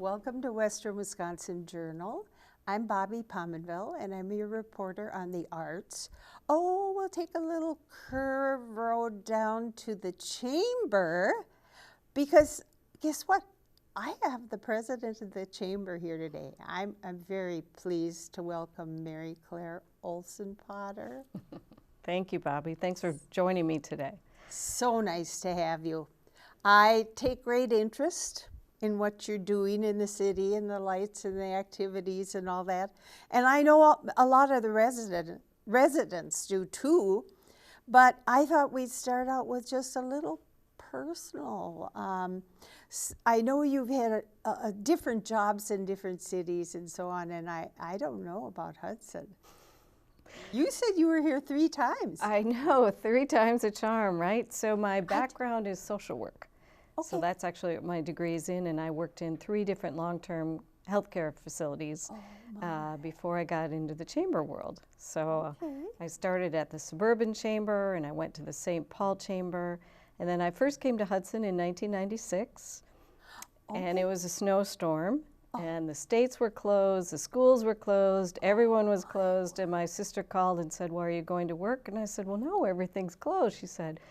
Welcome to Western Wisconsin Journal. I'm Bobby Pominville, and I'm your reporter on the arts. Oh, we'll take a little curve road down to the chamber because guess what? I have the president of the chamber here today. I'm very pleased to welcome Mary Claire Olson Potter. Thank you, Bobby. Thanks for joining me today. So nice to have you. I take great interest in what you're doing in the city and the lights and the activities and all that. And I know a lot of the residents do too, but I thought we'd start out with just a little personal. I know you've had different jobs in different cities and so on, and I don't know about Hudson. You said you were here 3 times. I know, 3 times a charm, right? So my background is social work. Okay. So that's actually what my degree is in, and I worked in 3 different long-term healthcare facilities before I got into the chamber world. So I started at the Suburban Chamber, and I went to the St. Paul Chamber, and then I first came to Hudson in 1996, and it was a snowstorm, and the states were closed, the schools were closed, everyone was closed, and my sister called and said, "Well, are you going to work?" And I said, "Well, no, everything's closed," she said.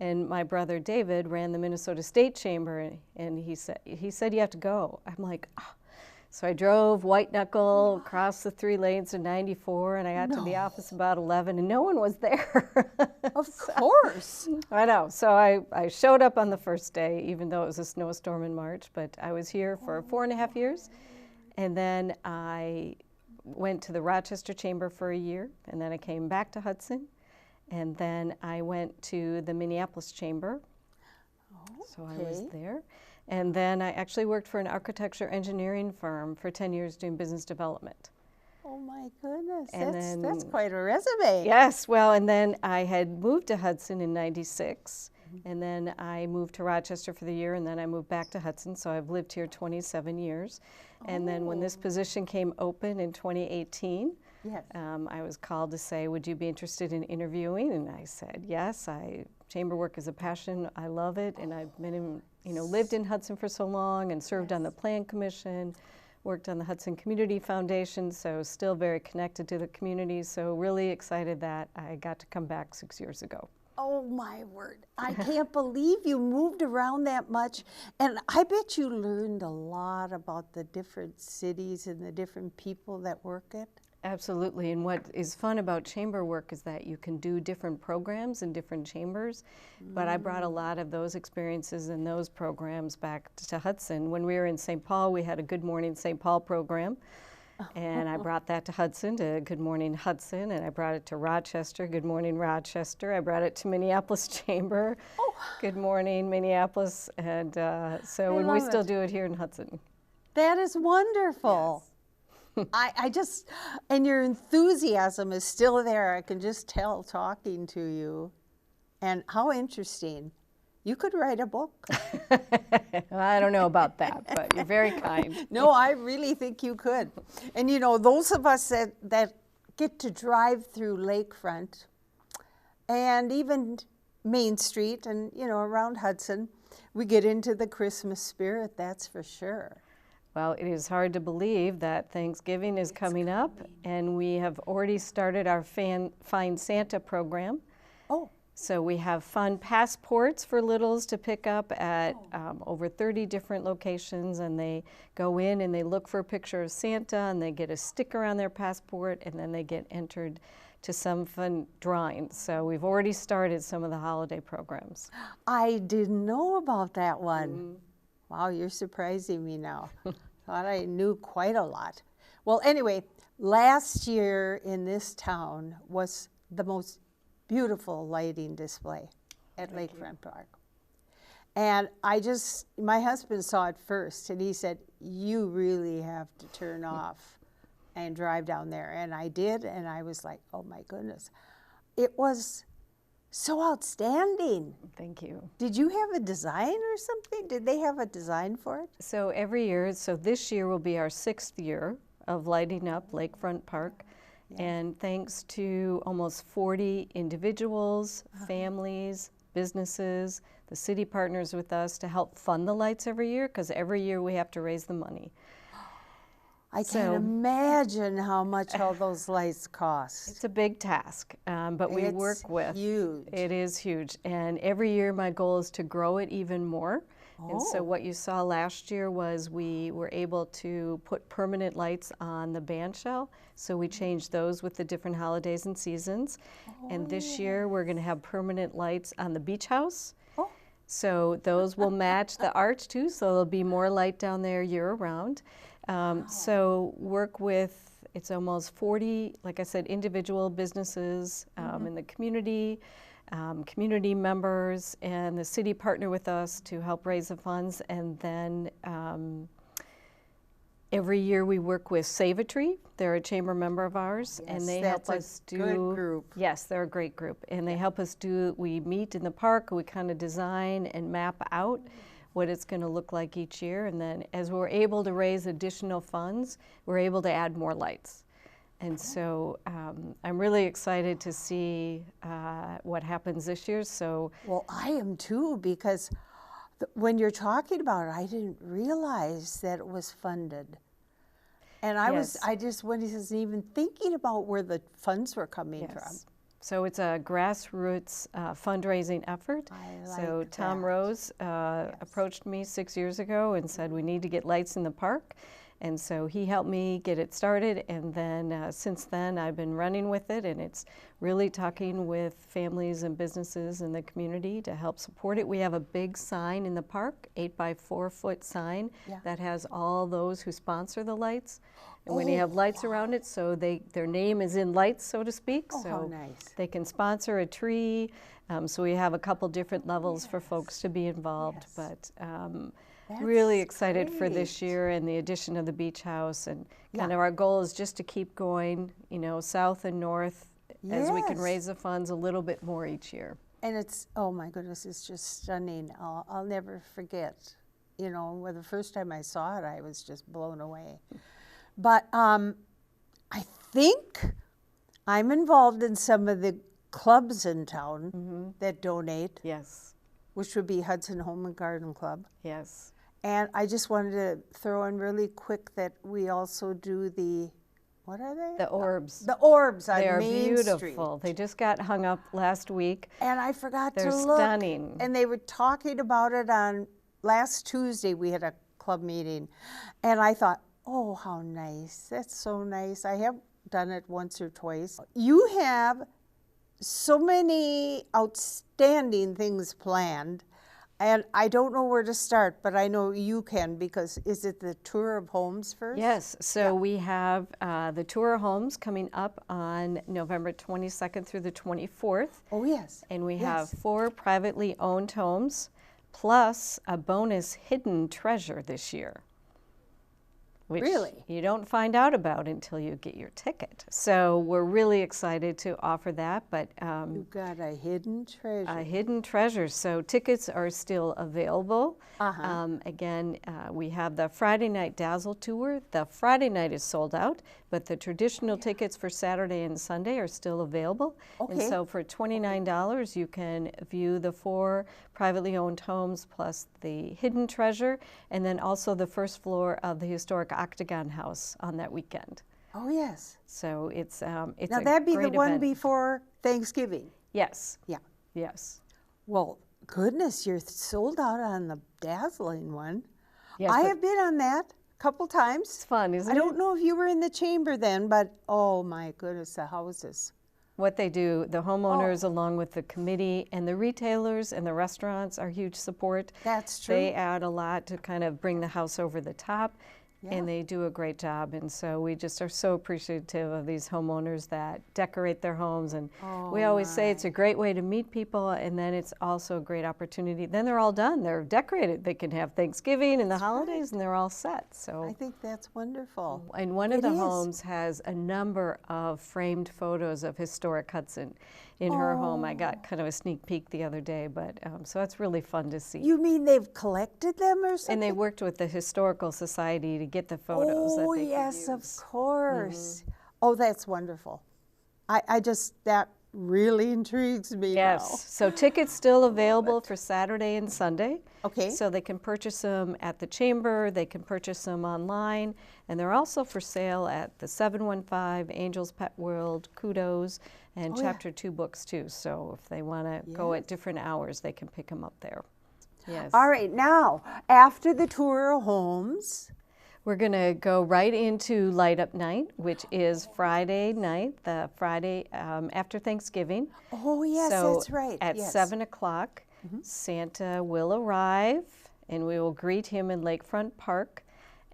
And my brother David ran the Minnesota State Chamber, and he said you have to go. I'm like, oh. So I drove white knuckle across the 3 lanes of 94, and I got to the office about 11, and no one was there. Of course. I know. So I showed up on the first day, even though it was a snowstorm in March, but I was here for 4.5 years, and then I went to the Rochester Chamber for a year, and then I came back to Hudson. And then I went to the Minneapolis Chamber, so I was there. And then I actually worked for an architecture engineering firm for 10 years doing business development. Oh my goodness, And that's quite a resume. Yes, well, and then I had moved to Hudson in '96, and then I moved to Rochester for the year, and then I moved back to Hudson, so I've lived here 27 years. And then when this position came open in 2018, yes. I was called to say, would you be interested in interviewing? And I said, yes, chamber work is a passion. I love it. And I've been in, lived in Hudson for so long and served on the Plan Commission, worked on the Hudson Community Foundation, so still very connected to the community. So really excited that I got to come back 6 years ago. Oh my word. I can't believe you moved around that much. And I bet you learned a lot about the different cities and the different people that work it. Absolutely, and what is fun about chamber work is that you can do different programs in different chambers, but I brought a lot of those experiences and those programs back to Hudson. When we were in St. Paul, we had a Good Morning St. Paul program, and I brought that to Hudson, to Good Morning Hudson, and I brought it to Rochester, Good Morning Rochester. I brought it to Minneapolis Chamber, Good Morning Minneapolis, and and we still do it here in Hudson. That is wonderful. Yes. And your enthusiasm is still there. I can just tell talking to you. And how interesting. You could write a book. I don't know about that, but you're very kind. No, I really think you could. And those of us that get to drive through Lakefront and even Main Street and, around Hudson, we get into the Christmas spirit, that's for sure. Well, it is hard to believe that Thanksgiving is coming up, and we have already started our Find Santa program. Oh. So we have fun passports for littles to pick up at over 30 different locations, and they go in and they look for a picture of Santa, and they get a sticker on their passport, and then they get entered to some fun drawings. So we've already started some of the holiday programs. I didn't know about that one. Wow, you're surprising me now. Thought I knew quite a lot. Well, anyway, last year in this town was the most beautiful lighting display at Lakefront Park. And my husband saw it first, and he said, you really have to turn off and drive down there. And I did, and I was like, oh my goodness. It was so outstanding. Thank you. Did you have a design or something? Did they have a design for it? So every year, so this year will be our 6th year of lighting up Lakefront Park. And thanks to almost 40 individuals, families, businesses The city partners with us to help fund the lights every year, because every year we have to raise the money. I can't imagine how much all those lights cost. It's a big task, but we work with. Huge. It is huge. And every year my goal is to grow it even more. And so what you saw last year was we were able to put permanent lights on the band shell. So we changed those with the different holidays and seasons. And this year we're going to have permanent lights on the beach house. So those will match the arch too. So there'll be more light down there year round. So work with, it's almost 40, like I said, individual businesses in the community, community members, and the city partner with us to help raise the funds. And then every year we work with Save a Tree. They're a chamber member of ours, and they help us do. Good group. Yes, they're a great group, and they help us do. We meet in the park. We kind of design and map out what it's going to look like each year, and then as we're able to raise additional funds, we're able to add more lights. And so I'm really excited to see what happens this year. So, well, I am too, because when you're talking about it, I didn't realize that it was funded. And I just wasn't even thinking about where the funds were coming from. So it's a grassroots fundraising effort. So Tom Rose approached me 6 years ago and said we need to get lights in the park. And so he helped me get it started, and then since then I've been running with it, and it's really talking with families and businesses in the community to help support it. We have a big sign in the park, 8-by-4-foot sign that has all those who sponsor the lights. And when you have lights around it, so their name is in lights, so to speak. Oh, so how nice. They can sponsor a tree. So we have a couple different levels for folks to be involved. But really excited for this year and the addition of the beach house, and kind of our goal is just to keep going, you know, south and north as we can raise the funds a little bit more each year. And it's, oh my goodness, it's just stunning. I'll never forget, you know, the first time I saw it, I was just blown away. But I think I'm involved in some of the clubs in town that donate. Yes. Which would be Hudson Home and Garden Club. Yes. And I just wanted to throw in really quick that we also do the, what are they? The orbs. The orbs on They are Main beautiful. Street. They just got hung up last week. And I forgot They're to look. stunning. And they were talking about it on last Tuesday. We had a club meeting. And I thought, oh, how nice. That's so nice. I have done it once or twice. You have so many outstanding things planned, and I don't know where to start, but I know you can, because is it the tour of homes first? Yes, so we have the tour of homes coming up on November 22nd through the 24th. Oh, yes. And we have 4 privately owned homes, plus a bonus hidden treasure this year, which you don't find out about until you get your ticket. So we're really excited to offer that. But you got a hidden treasure. A hidden treasure. So tickets are still available. Again, we have the Friday night Dazzle tour. The Friday night is sold out, but the traditional tickets for Saturday and Sunday are still available. And so for $29, you can view the 4 privately owned homes plus the hidden treasure, and then also the first floor of the historic Octagon House on that weekend. Oh, yes. So it's now a that'd be great the one event. before Thanksgiving. Yes. Yeah. Yes. Well, goodness, you're sold out on the Dazzling one. Yes, I have been on that a couple times. It's fun, isn't it? I don't know if you were in the chamber then, but oh my goodness, the houses. What they do, the homeowners along with the committee and the retailers and the restaurants are huge support. That's true. They add a lot to kind of bring the house over the top. And they do a great job, and so we just are so appreciative of these homeowners that decorate their homes. And we always say it's a great way to meet people, and then it's also a great opportunity. Then they're all done, they're decorated. They can have Thanksgiving and the holidays, and they're all set. So I think that's wonderful. And one of the homes has a number of framed photos of historic Hudson in her home. I got kind of a sneak peek the other day, but so that's really fun to see. You mean they've collected them or something? And they worked with the Historical Society to get the photos that they could use. Of course. Oh, that's wonderful. I just, that really intrigues me now. Yes, so tickets still available for Saturday and Sunday. Okay. So they can purchase them at the Chamber, they can purchase them online, and they're also for sale at the 715, Angel's Pet World, Kudos, and Chapter 2 Books too. So if they want to go at different hours, they can pick them up there. Yes. All right, now, after the tour of homes, we're going to go right into Light Up Night, which is Friday night, the Friday after Thanksgiving. Oh, yes, so that's right. At 7 o'clock, Santa will arrive, and we will greet him in Lakefront Park.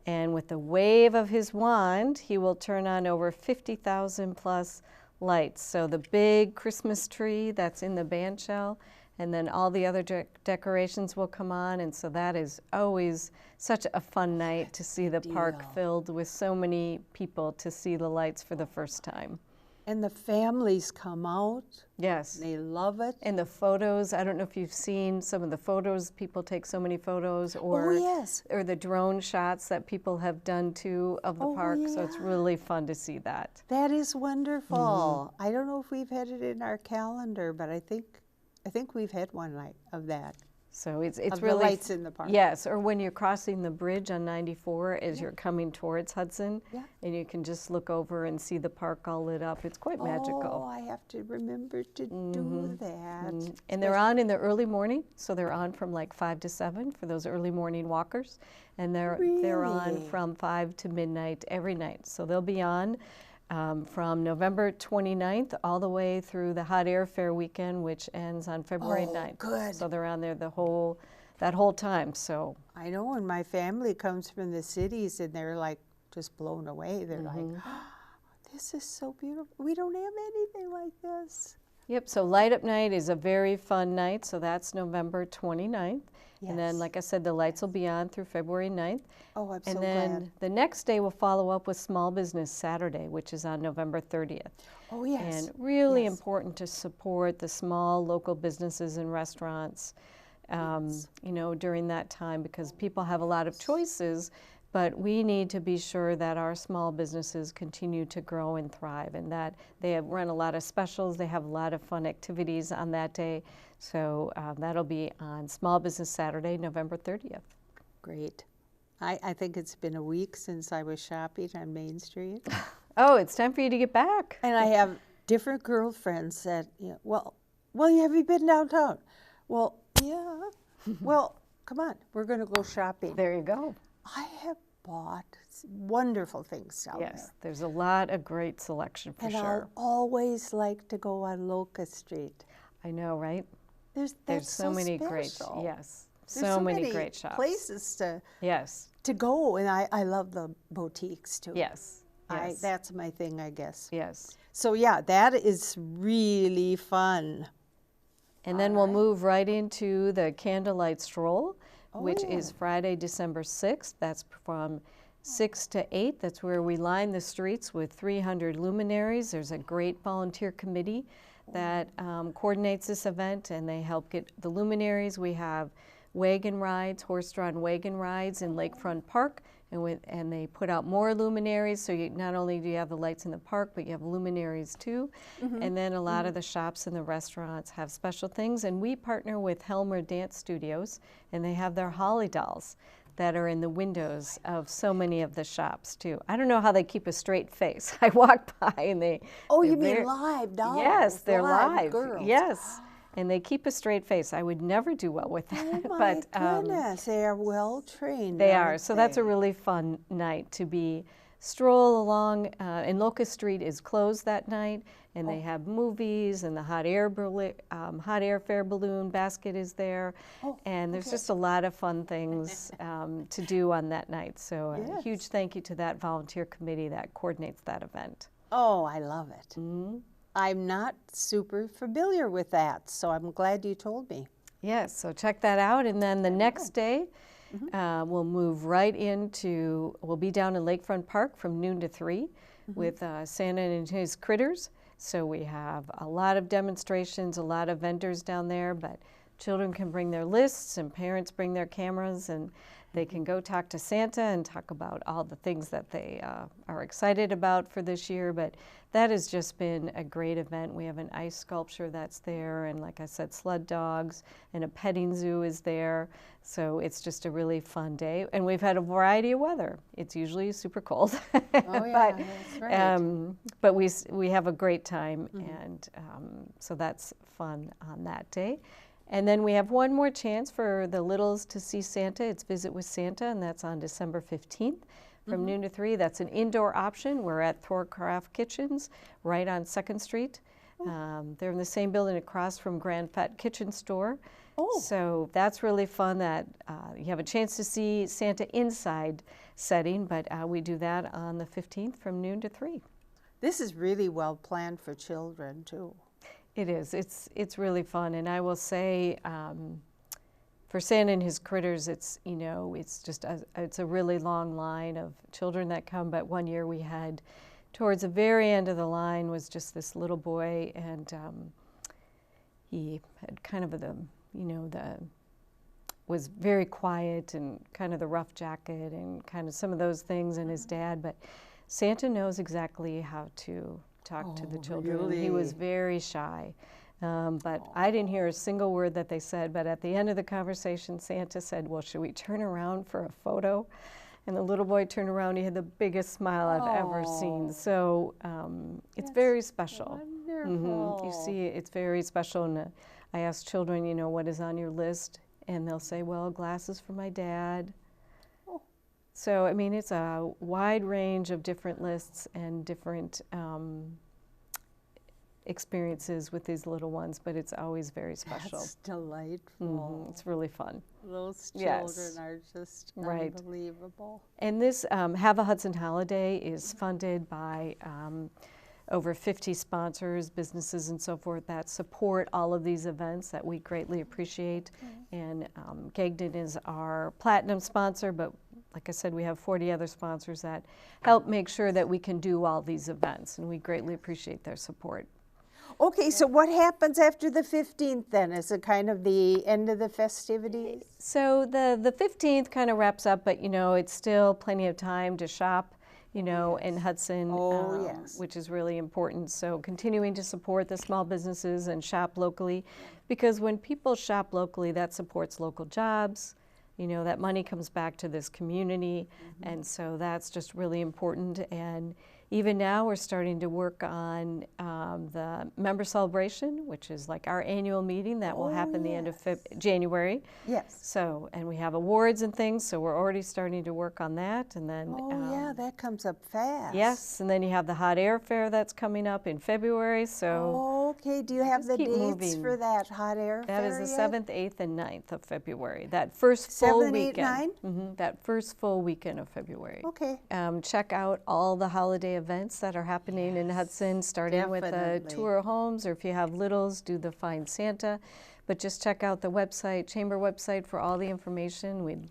And with the wave of his wand, he will turn on over 50,000 plus lights. So the big Christmas tree that's in the band shell, and then all the other decorations will come on, and so that is always such a fun night to see the park filled with so many people to see the lights for the first time. And the families come out. Yes. They love it. And the photos, I don't know if you've seen some of the photos, people take so many photos, or, or the drone shots that people have done too of the park, so it's really fun to see that. That is wonderful. I don't know if we've had it in our calendar, but I think we've had one night of that. So it's of really the lights in the park. Yes, or when you're crossing the bridge on 94 as you're coming towards Hudson, and you can just look over and see the park all lit up. It's quite magical. Oh, I have to remember to do that. And they're on in the early morning, so they're on from like 5 to 7 for those early morning walkers, and they're on from 5 to midnight every night. So they'll be on from November 29th all the way through the Hot Air Fair weekend, which ends on February 9th. Good. So they're on there that whole time. So I know when my family comes from the cities and they're like just blown away. They're like, oh, this is so beautiful. We don't have anything like this. Yep, so Light Up Night is a very fun night, so that's November 29th. And then, like I said, the lights will be on through February 9th. Oh, I'm so glad. And then the next day we'll follow up with Small Business Saturday, which is on November 30th. Oh, yes. And really important to support the small local businesses and restaurants, you know, during that time, because people have a lot of choices, but we need to be sure that our small businesses continue to grow and thrive, and that they have run a lot of specials. They have a lot of fun activities on that day. So that'll be on Small Business Saturday, November 30th. Great. I think it's been a week since I was shopping on Main Street. Oh, it's time for you to get back. And I have different girlfriends that, well, have you been downtown? Well, yeah. Well, come on, we're going to go shopping. There you go. I have bought wonderful things down there. Yes, there's a lot of great selection for sure. And I'll always like to go on Locust Street. I know, right? There's so many great, There's so many great shops. Places to go, and I love the boutiques too. Yes. That's my thing, I guess. Yes. So yeah, that is really fun. And then we'll move right into the Candlelight Stroll, which is Friday, December 6th. That's from 6 to 8. That's where we line the streets with 300 luminaries. There's a great volunteer committee that coordinates this event, and they help get the luminaries. We have wagon rides, horse-drawn wagon rides in Lakefront Park, and they put out more luminaries, so not only do you have the lights in the park, but you have luminaries too. And then a lot of the shops and the restaurants have special things, and we partner with Helmer Dance Studios, and they have their Holly dolls that are in the windows of so many of the shops too. I don't know how they keep a straight face. I walked by and they... Oh, you mean live dolls? Yes, they're live. Girls. Yes. And they keep a straight face. I would never do well with that. Oh my goodness, they are well trained. They are. So that's a really fun night to stroll along. And Locust Street is closed that night, and they have movies, and the hot air fair balloon basket is there, and there's just a lot of fun things to do on that night. So a huge thank you to that volunteer committee that coordinates that event. Oh, I love it. I'm not super familiar with that, so I'm glad you told me. Yes, so check that out. And then the next day, we'll move right into, we'll be down in Lakefront Park from noon to 3 with Santa and his critters. So we have a lot of demonstrations, a lot of vendors down there, but children can bring their lists and parents bring their cameras, and They can go talk to Santa and talk about all the things that they are excited about for this year. But that has just been a great event. We have an ice sculpture that's there, and like I said, sled dogs, and a petting zoo is there. So it's just a really fun day. And we've had a variety of weather. It's usually super cold. Oh, yeah, that's right. But we have a great time, and so that's fun on that day. And then we have one more chance for the littles to see Santa. It's Visit with Santa, and that's on December 15th from noon to 3. That's an indoor option. We're at Thorcraft Kitchens right on 2nd Street. They're in the same building across from Grand Fat Kitchen Store. So that's really fun that you have a chance to see Santa inside setting, but we do that on the 15th from noon to 3. This is really well planned for children, too. It is. It's really fun, and I will say, for Santa and his critters, it's just it's a really long line of children that come. But one year we had, towards the very end of the line, was just this little boy, and he had kind of was very quiet and kind of the rough jacket and kind of some of those things, and his dad. But Santa knows exactly how to talk to the children. Really? He was very shy, but I didn't hear a single word that they said. But at the end of the conversation, Santa said, "Well, should we turn around for a photo?" And the little boy turned around. He had the biggest smile I've ever seen. So it's very special. Wonderful. You see, it's very special. And I ask children, what is on your list? And they'll say, well, glasses for my dad. So, I mean, it's a wide range of different lists and different experiences with these little ones, but it's always very special. That's delightful. It's really fun. Those children are just Right. unbelievable. And this Have a Hudson Holiday is funded by over 50 sponsors, businesses, and so forth that support all of these events that we greatly appreciate. And Gagnon is our platinum sponsor, but like I said, we have 40 other sponsors that help make sure that we can do all these events, and we greatly appreciate their support. Okay, so what happens after the 15th then? Is it kind of the end of the festivities? So the 15th kind of wraps up, but it's still plenty of time to shop, in Hudson, which is really important. So continuing to support the small businesses and shop locally, because when people shop locally, that supports local jobs. That money comes back to this community, and so that's just really important. And even now, we're starting to work on the member celebration, which is like our annual meeting that will happen the end of January. Yes. So, and we have awards and things, so we're already starting to work on that. And then, that comes up fast. yes, and then you have the hot air fair that's coming up in February. So, okay, do you have the keep dates moving. for that hot air that fair is the yet? 7th, 8th, and 9th of February. That first full 7, 8, weekend. 9? That first full weekend of February. Okay. Check out all the holiday events that are happening in Hudson, starting with the Definitely. tour of homes, or if you have littles, do the Find Santa. But just check out the website, Chamber website, for all the information.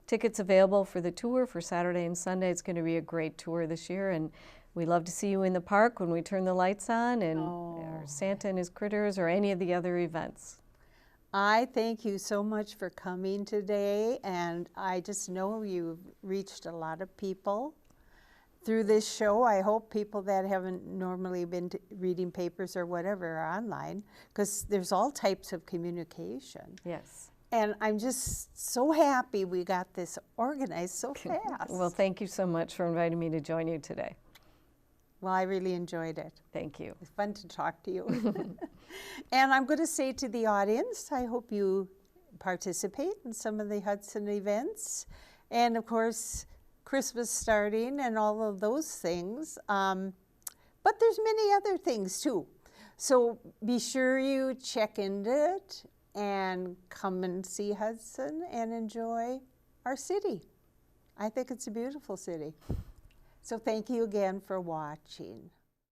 Tickets available for the tour for Saturday and Sunday. It's going to be a great tour this year, and we love to see you in the park when we turn the lights on, and or Santa and his critters, or any of the other events. I thank you so much for coming today, and I just know you've reached a lot of people through this show. I hope people that haven't normally been reading papers or whatever are online, because there's all types of communication. Yes. And I'm just so happy we got this organized so fast. Well, thank you so much for inviting me to join you today. Well, I really enjoyed it. Thank you. It's fun to talk to you. And I'm going to say to the audience, I hope you participate in some of the Hudson events. And of course, Christmas starting and all of those things. But there's many other things too. So be sure you check into it and come and see Hudson and enjoy our city. I think it's a beautiful city. So thank you again for watching.